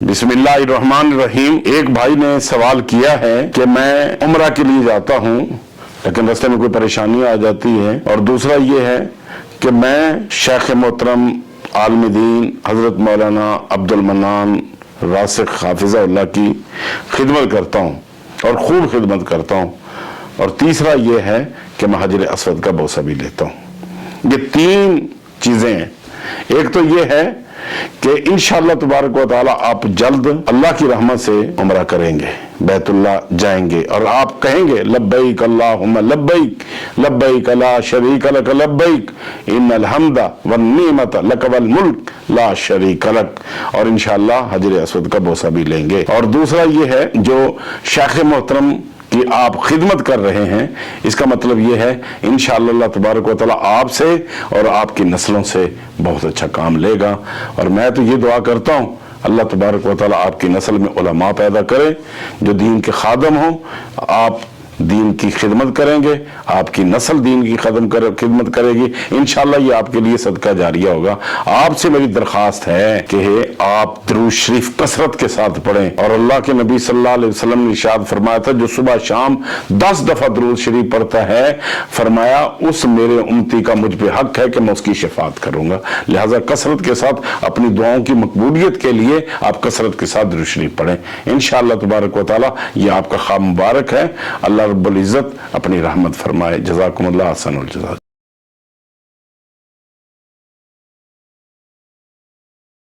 बिस्मिल्लाहिर्रहमानिर्रहीम। एक भाई ने सवाल किया है कि मैं उम्रा के लिए जाता हूँ लेकिन रास्ते में कोई परेशानी आ जाती है, और दूसरा ये है कि मैं शेख मोहतरम आलिम दीन हजरत मौलाना अब्दुल मन्नान रासिख हाफिज़हुल्लाह की खिदमत करता हूँ और खूब खिदमत करता हूँ, और तीसरा ये है कि मैं हजर असवद का बोसा भी लेता हूँ। ये तीन चीजें हैं। एक तो ये है कि इंशाअल्लाह तबारक व तआला आप जल्द अल्लाह की रहमत से उम्रा करेंगे, बैतुल्लाह जाएंगे और आप कहेंगे लब्बैक अल्लाहुम्मा लब्बैक लब्बैक ला शरीक लक लब्बैक इन्नल हम्दा वन निअमत लक वल मुल्क ला शरीक लक, और इंशाअल्लाह हजर असवद का बोसा भी लेंगे। और दूसरा ये है जो शेख मोहतरम कि आप खिदमत कर रहे हैं, इसका मतलब ये है इंशाअल्लाह अल्लाह तबारक व तआला आपसे और आपकी नस्लों से बहुत अच्छा काम लेगा। और मैं तो ये दुआ करता हूँ अल्लाह तबारक व तआला आपकी नस्ल में उलमा पैदा करे जो दीन के खादम हो, आप दीन की खिदमत करेंगे, आपकी नस्ल दीन की खिदमत करेगी, इंशाअल्लाह ये आपके लिए सदका जारिया होगा। आपसे मेरी दरख्वास्त है कि आप दुरूद शरीफ कसरत के साथ पढ़ें, और अल्लाह के नबी सल्लल्लाहु अलैहि वसल्लम ने इरशाद फरमाया था जो सुबह शाम 10 दफा दुरूद शरीफ पढ़ता है, फरमाया उस मेरे उम्मती का मुझ पे हक है कि मैं उसकी शफाअत करूंगा। लिहाजा कसरत के साथ अपनी दुआओं की मकबूलियत के लिए आप कसरत के साथ दुरूद शरीफ पढ़ें, इंशाअल्लाह तबारक व तआला ये आपका ख्वाब मुबारक है। अल्लाह रब्बुल इज्जत अपनी रहमत फरमाए। जज़ाकुमुल्लाह अहसनुल जज़ा।